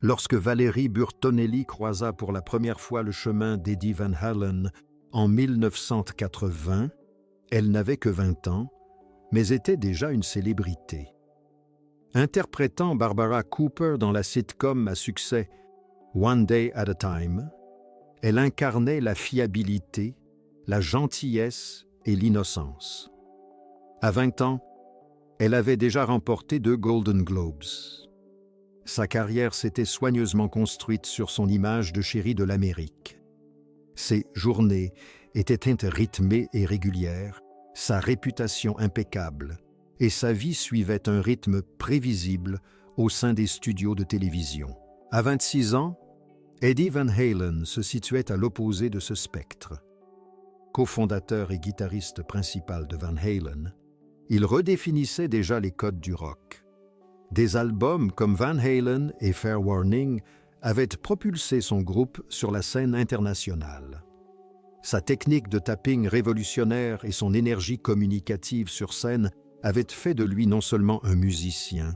Lorsque Valerie Bertinelli croisa pour la première fois le chemin d'Eddie Van Halen en 1980, elle n'avait que 20 ans, mais était déjà une célébrité. Interprétant Barbara Cooper dans la sitcom à succès One Day at a Time, elle incarnait la fiabilité, la gentillesse et l'innocence. À 20 ans, elle avait déjà remporté 2 Golden Globes. Sa carrière s'était soigneusement construite sur son image de chérie de l'Amérique. Ses journées étaient rythmées et régulières, sa réputation impeccable, et sa vie suivait un rythme prévisible au sein des studios de télévision. À 26 ans, Eddie Van Halen se situait à l'opposé de ce spectre. Cofondateur et guitariste principal de Van Halen, il redéfinissait déjà les codes du rock. Des albums comme Van Halen et Fair Warning avaient propulsé son groupe sur la scène internationale. Sa technique de tapping révolutionnaire et son énergie communicative sur scène avaient fait de lui non seulement un musicien,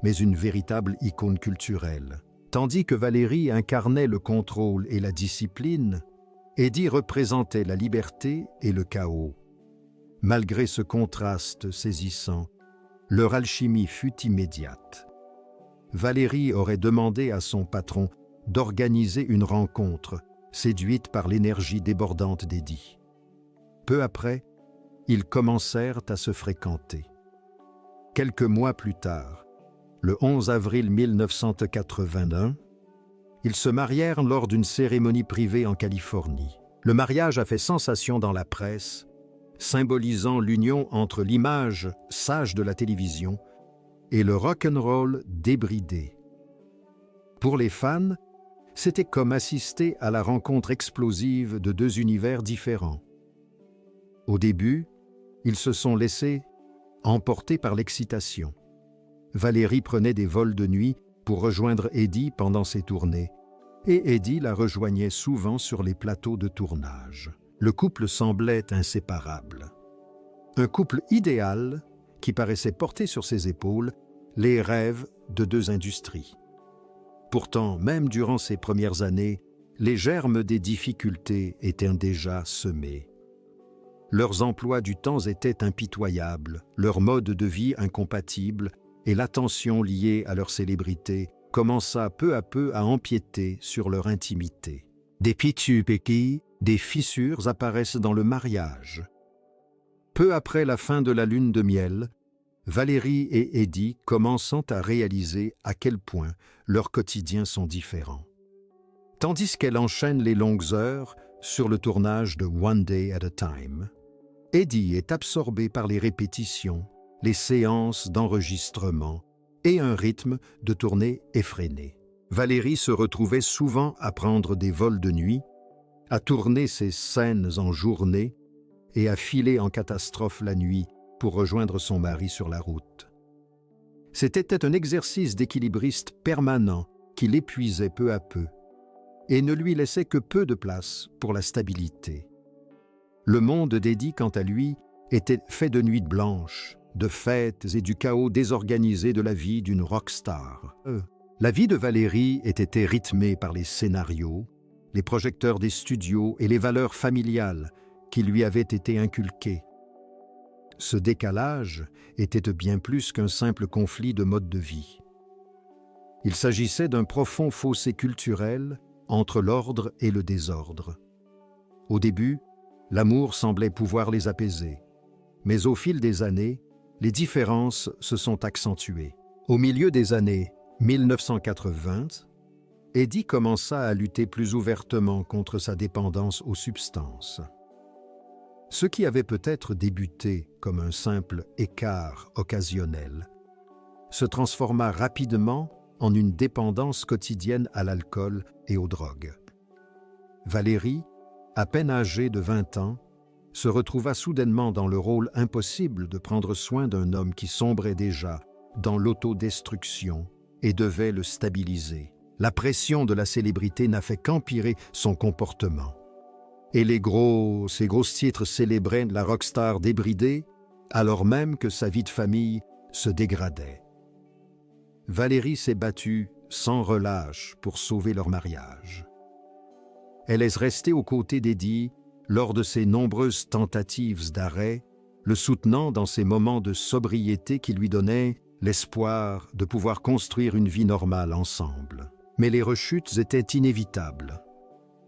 mais une véritable icône culturelle. Tandis que Valérie incarnait le contrôle et la discipline, Eddie représentait la liberté et le chaos. Malgré ce contraste saisissant, leur alchimie fut immédiate. Valérie aurait demandé à son patron d'organiser une rencontre, séduite par l'énergie débordante d'Eddie. Peu après, ils commencèrent à se fréquenter. Quelques mois plus tard, le 11 avril 1981, ils se marièrent lors d'une cérémonie privée en Californie. Le mariage a fait sensation dans la presse, symbolisant l'union entre l'image sage de la télévision et le rock'n'roll débridé. Pour les fans, c'était comme assister à la rencontre explosive de 2 univers différents. Au début, ils se sont laissés emporter par l'excitation. Valérie prenait des vols de nuit pour rejoindre Eddie pendant ses tournées, et Eddie la rejoignait souvent sur les plateaux de tournage. Le couple semblait inséparable. Un couple idéal qui paraissait porter sur ses épaules les rêves de 2 industries. Pourtant, même durant ces premières années, les germes des difficultés étaient déjà semés. Leurs emplois du temps étaient impitoyables, leur mode de vie incompatible, et l'attention liée à leur célébrité commença peu à peu à empiéter sur leur intimité. Des petits, des fissures apparaissent dans le mariage. Peu après la fin de la lune de miel, Valérie et Eddie commençant à réaliser à quel point leurs quotidiens sont différents. Tandis qu'elle enchaîne les longues heures sur le tournage de One Day at a Time, Eddie est absorbé par les répétitions, les séances d'enregistrement et un rythme de tournée effréné. Valérie se retrouvait souvent à prendre des vols de nuit, à tourner ses scènes en journée et à filer en catastrophe la nuit pour rejoindre son mari sur la route. C'était un exercice d'équilibriste permanent qui l'épuisait peu à peu et ne lui laissait que peu de place pour la stabilité. Le monde d'Eddie, quant à lui, était fait de nuits blanches, de fêtes et du chaos désorganisé de la vie d'une rockstar. La vie de Valérie était rythmée par les scénarios, les projecteurs des studios et les valeurs familiales qui lui avaient été inculquées. Ce décalage était bien plus qu'un simple conflit de mode de vie. Il s'agissait d'un profond fossé culturel entre l'ordre et le désordre. Au début, l'amour semblait pouvoir les apaiser, mais au fil des années, les différences se sont accentuées. Au milieu des années 1980, Eddie commença à lutter plus ouvertement contre sa dépendance aux substances. Ce qui avait peut-être débuté comme un simple écart occasionnel se transforma rapidement en une dépendance quotidienne à l'alcool et aux drogues. Valérie, à peine âgée de 20 ans, se retrouva soudainement dans le rôle impossible de prendre soin d'un homme qui sombrait déjà dans l'autodestruction et devait le stabiliser. La pression de la célébrité n'a fait qu'empirer son comportement. Et ces gros titres célébraient la rockstar débridée, alors même que sa vie de famille se dégradait. Valérie s'est battue sans relâche pour sauver leur mariage. Elle est restée aux côtés d'Eddie lors de ses nombreuses tentatives d'arrêt, le soutenant dans ses moments de sobriété qui lui donnaient l'espoir de pouvoir construire une vie normale ensemble. Mais les rechutes étaient inévitables,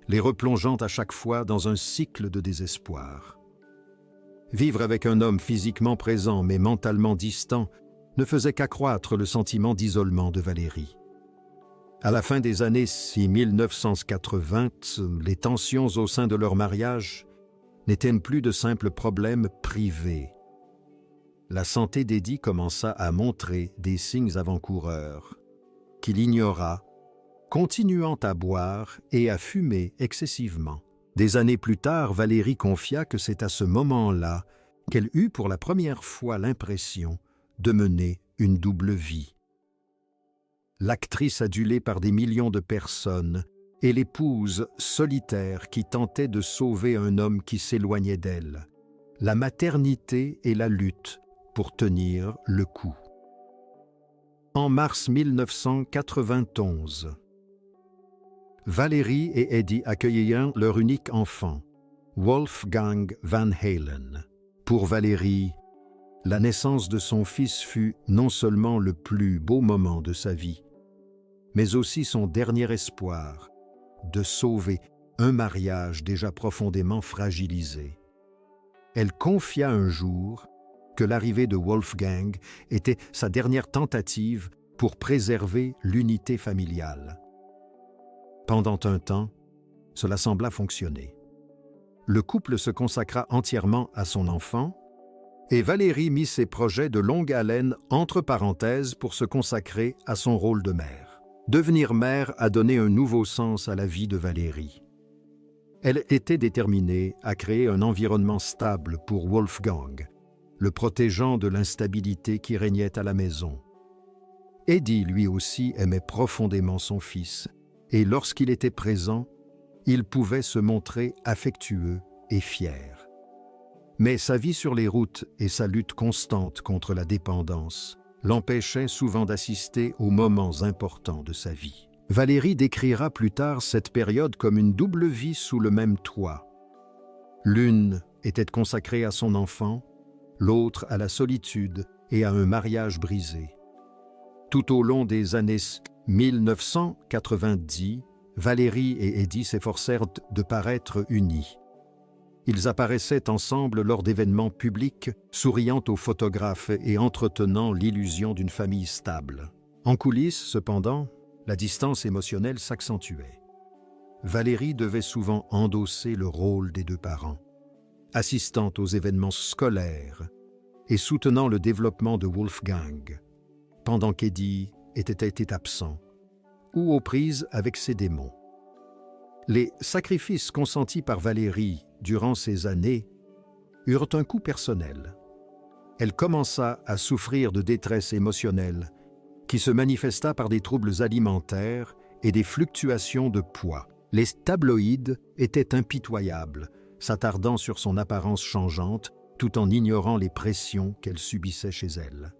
les replongeant à chaque fois dans un cycle de désespoir. Vivre avec un homme physiquement présent mais mentalement distant ne faisait qu'accroître le sentiment d'isolement de Valérie. À la fin des années 1980, les tensions au sein de leur mariage n'étaient plus de simples problèmes privés. La santé d'Eddie commença à montrer des signes avant-coureurs qu'il ignora, continuant à boire et à fumer excessivement. Des années plus tard, Valérie confia que c'est à ce moment-là qu'elle eut pour la première fois l'impression de mener une double vie. L'actrice adulée par des millions de personnes et l'épouse solitaire qui tentait de sauver un homme qui s'éloignait d'elle, la maternité et la lutte pour tenir le coup. En mars 1991, Valérie et Eddie accueillirent leur unique enfant, Wolfgang Van Halen. Pour Valérie, la naissance de son fils fut non seulement le plus beau moment de sa vie, mais aussi son dernier espoir de sauver un mariage déjà profondément fragilisé. Elle confia un jour que l'arrivée de Wolfgang était sa dernière tentative pour préserver l'unité familiale. Pendant un temps, cela sembla fonctionner. Le couple se consacra entièrement à son enfant et Valérie mit ses projets de longue haleine entre parenthèses pour se consacrer à son rôle de mère. Devenir mère a donné un nouveau sens à la vie de Valérie. Elle était déterminée à créer un environnement stable pour Wolfgang, le protégeant de l'instabilité qui régnait à la maison. Eddie, lui aussi, aimait profondément son fils, et lorsqu'il était présent, il pouvait se montrer affectueux et fier. Mais sa vie sur les routes et sa lutte constante contre la dépendance l'empêchaient souvent d'assister aux moments importants de sa vie. Valérie décrira plus tard cette période comme une double vie sous le même toit. L'une était consacrée à son enfant, l'autre à la solitude et à un mariage brisé. Tout au long des années 1990, Valérie et Eddie s'efforcèrent de paraître unis. Ils apparaissaient ensemble lors d'événements publics, souriant aux photographes et entretenant l'illusion d'une famille stable. En coulisses, cependant, la distance émotionnelle s'accentuait. Valérie devait souvent endosser le rôle des deux parents, assistant aux événements scolaires et soutenant le développement de Wolfgang, pendant qu'Eddie était absent ou aux prises avec ses démons. Les sacrifices consentis par Valérie durant ces années eurent un coût personnel. Elle commença à souffrir de détresse émotionnelle qui se manifesta par des troubles alimentaires et des fluctuations de poids. Les tabloïds étaient impitoyables, s'attardant sur son apparence changeante tout en ignorant les pressions qu'elle subissait chez elle.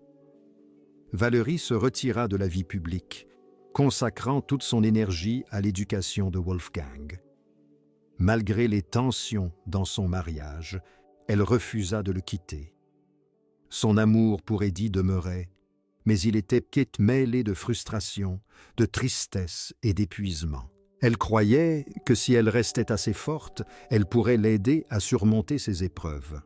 Valérie se retira de la vie publique, consacrant toute son énergie à l'éducation de Wolfgang. Malgré les tensions dans son mariage, elle refusa de le quitter. Son amour pour Eddie demeurait, mais il était mêlé de frustration, de tristesse et d'épuisement. Elle croyait que si elle restait assez forte, elle pourrait l'aider à surmonter ses épreuves.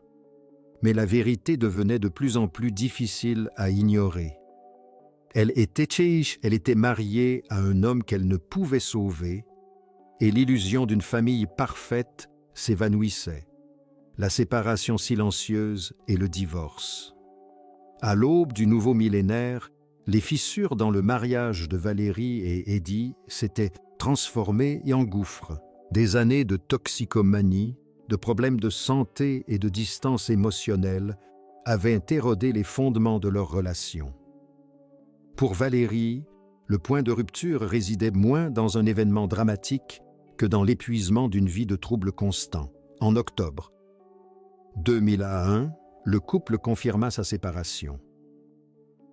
Mais la vérité devenait de plus en plus difficile à ignorer. Elle était mariée à un homme qu'elle ne pouvait sauver, et l'illusion d'une famille parfaite s'évanouissait. La séparation silencieuse et le divorce. À l'aube du nouveau millénaire, les fissures dans le mariage de Valérie et Eddie s'étaient transformées en gouffres. Des années de toxicomanie, de problèmes de santé et de distance émotionnelle avaient érodé les fondements de leur relation. Pour Valérie, le point de rupture résidait moins dans un événement dramatique que dans l'épuisement d'une vie de troubles constants. En octobre 2001, le couple confirma sa séparation.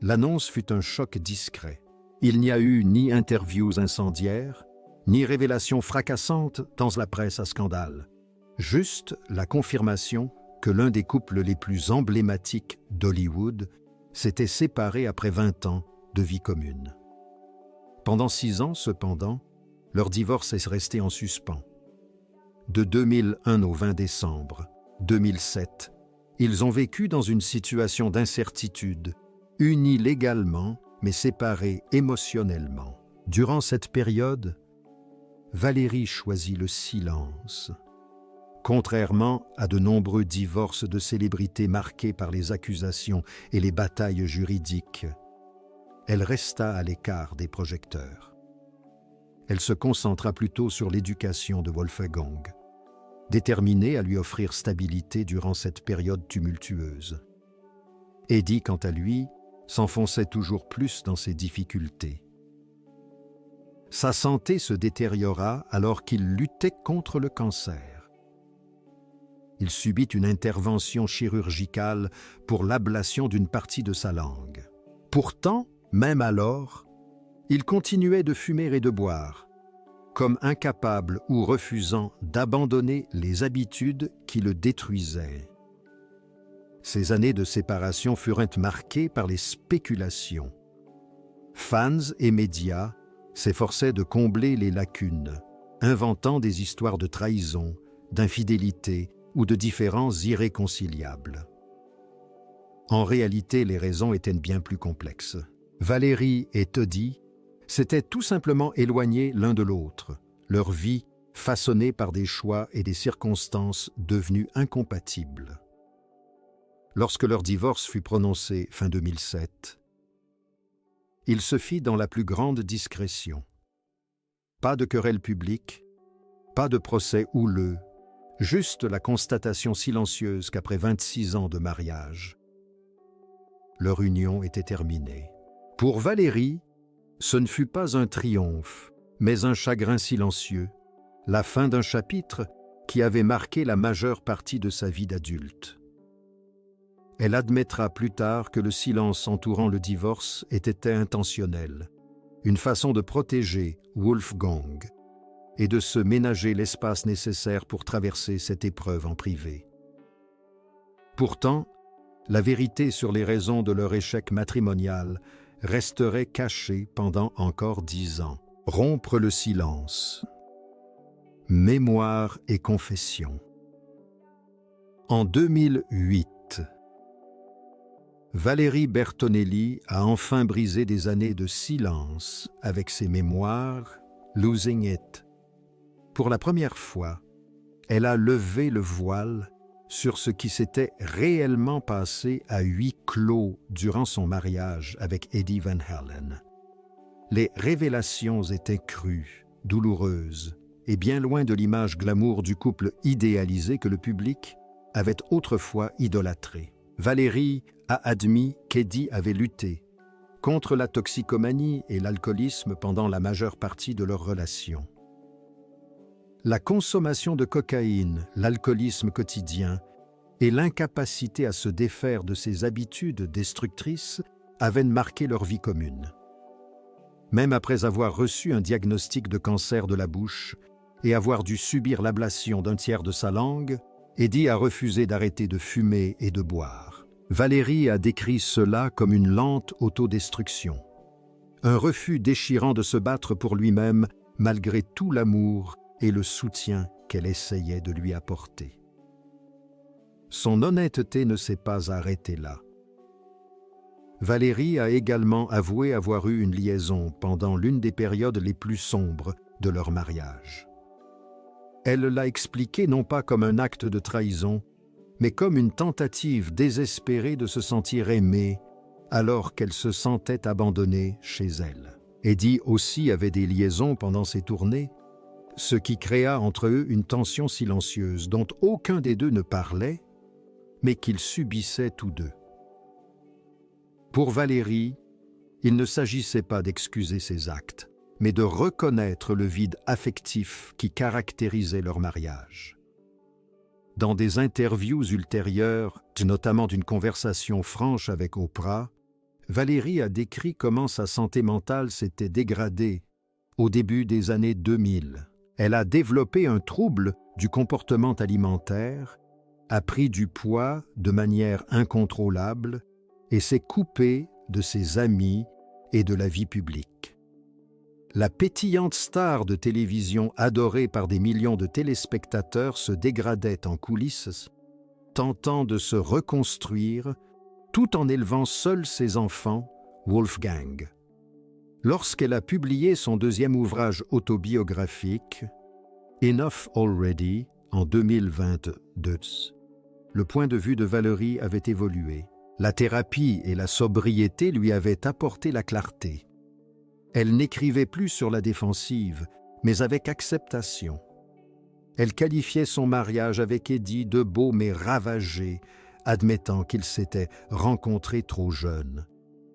L'annonce fut un choc discret. Il n'y a eu ni interviews incendiaires, ni révélations fracassantes dans la presse à scandale. Juste la confirmation que l'un des couples les plus emblématiques d'Hollywood s'était séparé après 20 ans de vie commune. Pendant 6 ans, cependant, leur divorce est resté en suspens. De 2001 au 20 décembre 2007, ils ont vécu dans une situation d'incertitude, unis légalement mais séparés émotionnellement. Durant cette période, Valérie choisit le silence. Contrairement à de nombreux divorces de célébrités marqués par les accusations et les batailles juridiques, elle resta à l'écart des projecteurs. Elle se concentra plutôt sur l'éducation de Wolfgang, déterminée à lui offrir stabilité durant cette période tumultueuse. Eddie, quant à lui, s'enfonçait toujours plus dans ses difficultés. Sa santé se détériora alors qu'il luttait contre le cancer. Il subit une intervention chirurgicale pour l'ablation d'une partie de sa langue. Pourtant, même alors, il continuait de fumer et de boire, comme incapable ou refusant d'abandonner les habitudes qui le détruisaient. Ces années de séparation furent marquées par les spéculations. Fans et médias s'efforçaient de combler les lacunes, inventant des histoires de trahison, d'infidélité ou de différences irréconciliables. En réalité, les raisons étaient bien plus complexes. Valérie et Teddy s'étaient tout simplement éloignés l'un de l'autre, leur vie façonnée par des choix et des circonstances devenues incompatibles. Lorsque leur divorce fut prononcé fin 2007, il se fit dans la plus grande discrétion. Pas de querelle publique, pas de procès houleux, juste la constatation silencieuse qu'après 26 ans de mariage, leur union était terminée. Pour Valérie, ce ne fut pas un triomphe, mais un chagrin silencieux, la fin d'un chapitre qui avait marqué la majeure partie de sa vie d'adulte. Elle admettra plus tard que le silence entourant le divorce était intentionnel, une façon de protéger Wolfgang et de se ménager l'espace nécessaire pour traverser cette épreuve en privé. Pourtant, la vérité sur les raisons de leur échec matrimonial resterait cachée pendant encore 10 ans. Rompre le silence. Mémoire et confession. En 2008, Valérie Bertonelli a enfin brisé des années de silence avec ses mémoires « Losing It ». Pour la première fois, elle a levé le voile sur ce qui s'était réellement passé à huis clos durant son mariage avec Eddie Van Halen. Les révélations étaient crues, douloureuses et bien loin de l'image glamour du couple idéalisé que le public avait autrefois idolâtré. Valérie a admis qu'Eddie avait lutté contre la toxicomanie et l'alcoolisme pendant la majeure partie de leur relation. La consommation de cocaïne, l'alcoolisme quotidien et l'incapacité à se défaire de ses habitudes destructrices avaient marqué leur vie commune. Même après avoir reçu un diagnostic de cancer de la bouche et avoir dû subir l'ablation d'un tiers de sa langue, Eddie a refusé d'arrêter de fumer et de boire. Valérie a décrit cela comme une lente autodestruction, un refus déchirant de se battre pour lui-même malgré tout l'amour et le soutien qu'elle essayait de lui apporter. Son honnêteté ne s'est pas arrêtée là. Valérie a également avoué avoir eu une liaison pendant l'une des périodes les plus sombres de leur mariage. Elle l'a expliqué non pas comme un acte de trahison, mais comme une tentative désespérée de se sentir aimée alors qu'elle se sentait abandonnée chez elle. Eddie aussi avait des liaisons pendant ses tournées, ce qui créa entre eux une tension silencieuse dont aucun des deux ne parlait, mais qu'ils subissaient tous deux. Pour Valérie, il ne s'agissait pas d'excuser ses actes, mais de reconnaître le vide affectif qui caractérisait leur mariage. Dans des interviews ultérieures, notamment d'une conversation franche avec Oprah, Valérie a décrit comment sa santé mentale s'était dégradée au début des années 2000. Elle a développé un trouble du comportement alimentaire, a pris du poids de manière incontrôlable et s'est coupée de ses amis et de la vie publique. La pétillante star de télévision adorée par des millions de téléspectateurs se dégradait en coulisses, tentant de se reconstruire tout en élevant seule ses enfants, Wolfgang. Lorsqu'elle a publié son deuxième ouvrage autobiographique, Enough Already, en 2022, le point de vue de Valérie avait évolué. La thérapie et la sobriété lui avaient apporté la clarté. Elle n'écrivait plus sur la défensive, mais avec acceptation. Elle qualifiait son mariage avec Eddie de beau mais ravagé, admettant qu'ils s'étaient rencontrés trop jeunes,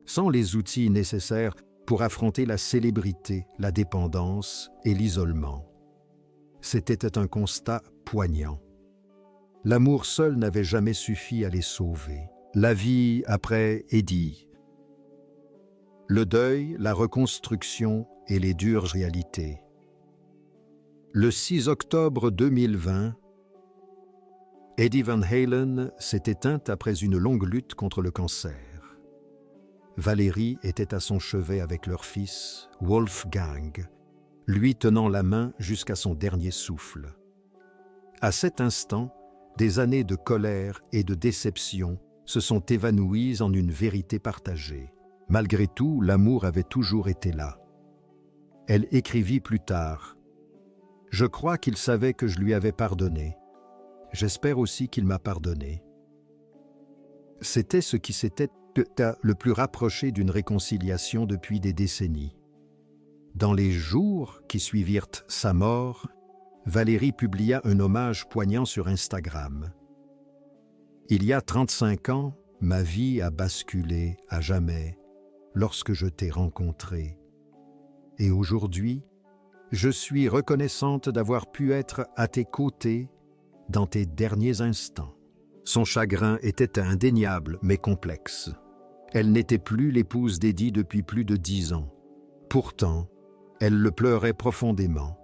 sans les outils nécessaires pour affronter la célébrité, la dépendance et l'isolement. C'était un constat poignant. L'amour seul n'avait jamais suffi à les sauver. La vie après Eddie. Le deuil, la reconstruction et les dures réalités. Le 6 octobre 2020, Eddie Van Halen s'est éteinte après une longue lutte contre le cancer. Valérie était à son chevet avec leur fils, Wolfgang, lui tenant la main jusqu'à son dernier souffle. À cet instant, des années de colère et de déception se sont évanouies en une vérité partagée. Malgré tout, l'amour avait toujours été là. Elle écrivit plus tard « Je crois qu'il savait que je lui avais pardonné. J'espère aussi qu'il m'a pardonné. » C'était ce qui s'était le plus rapproché d'une réconciliation depuis des décennies. Dans les jours qui suivirent sa mort, Valérie publia un hommage poignant sur Instagram. « Il y a 35 ans, ma vie a basculé à jamais lorsque je t'ai rencontré. Et aujourd'hui, je suis reconnaissante d'avoir pu être à tes côtés dans tes derniers instants. » Son chagrin était indéniable mais complexe. Elle n'était plus l'épouse d'Eddie depuis plus de 10 ans. Pourtant, elle le pleurait profondément,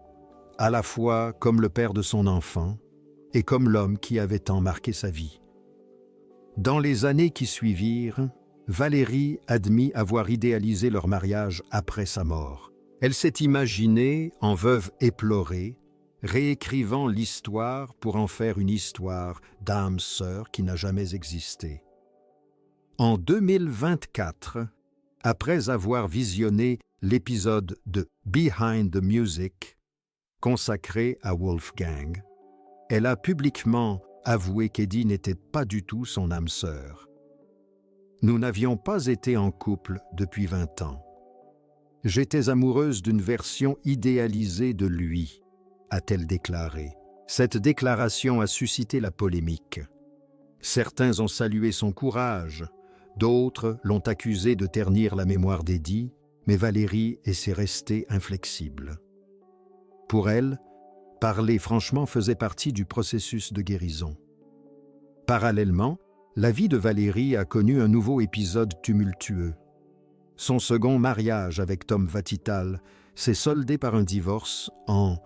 à la fois comme le père de son enfant et comme l'homme qui avait tant marqué sa vie. Dans les années qui suivirent, Valérie admit avoir idéalisé leur mariage après sa mort. Elle s'est imaginée en veuve éplorée, réécrivant l'histoire pour en faire une histoire d'âme sœur qui n'a jamais existé. En 2024, après avoir visionné l'épisode de Behind the Music, consacré à Wolfgang, elle a publiquement avoué qu'Eddie n'était pas du tout son âme sœur. « Nous n'avions pas été en couple depuis 20 ans. J'étais amoureuse d'une version idéalisée de lui, a-t-elle déclaré. Cette déclaration a suscité la polémique. Certains ont salué son courage, d'autres l'ont accusé de ternir la mémoire d'Eddie, mais Valérie s'est restée inflexible. Pour elle, parler franchement faisait partie du processus de guérison. Parallèlement, la vie de Valérie a connu un nouveau épisode tumultueux. Son second mariage avec Tom Vatital s'est soldé par un divorce en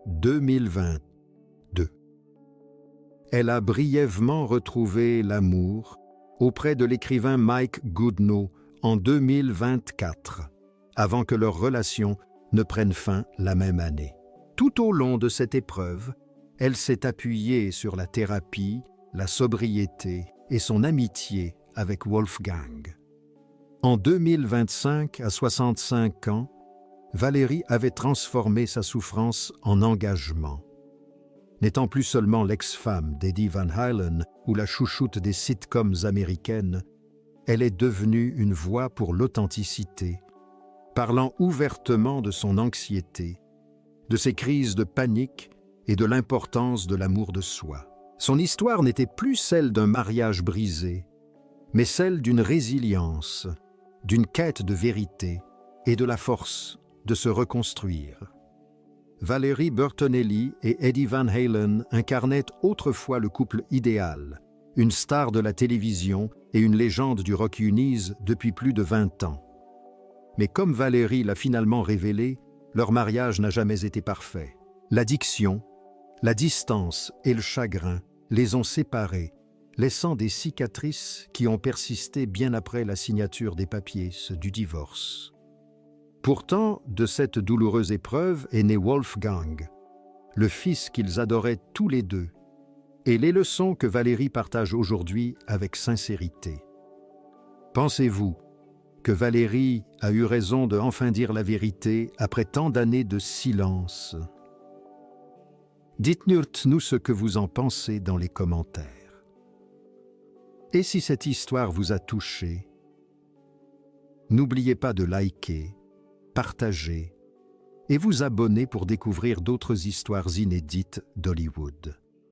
2022. Elle a brièvement retrouvé l'amour auprès de l'écrivain Mike Goodnow en 2024, avant que leur relation ne prenne fin la même année. Tout au long de cette épreuve, elle s'est appuyée sur la thérapie, la sobriété et son amitié avec Wolfgang. En 2025, à 65 ans, Valérie avait transformé sa souffrance en engagement. N'étant plus seulement l'ex-femme d'Eddie Van Halen ou la chouchoute des sitcoms américaines, elle est devenue une voix pour l'authenticité, parlant ouvertement de son anxiété, de ses crises de panique et de l'importance de l'amour de soi. Son histoire n'était plus celle d'un mariage brisé, mais celle d'une résilience, d'une quête de vérité et de la force de se reconstruire. Valerie Bertinelli et Eddie Van Halen incarnaient autrefois le couple idéal, une star de la télévision et une légende du rock unise depuis plus de 20 ans. Mais comme Valérie l'a finalement révélé, leur mariage n'a jamais été parfait. L'addiction, la distance et le chagrin les ont séparés, laissant des cicatrices qui ont persisté bien après la signature des papiers du divorce. Pourtant, de cette douloureuse épreuve est né Wolfgang, le fils qu'ils adoraient tous les deux, et les leçons que Valérie partage aujourd'hui avec sincérité. Pensez-vous que Valérie a eu raison de enfin dire la vérité après tant d'années de silence? Dites-nous ce que vous en pensez dans les commentaires. Et si cette histoire vous a touché, n'oubliez pas de liker, partager et vous abonner pour découvrir d'autres histoires inédites d'Hollywood.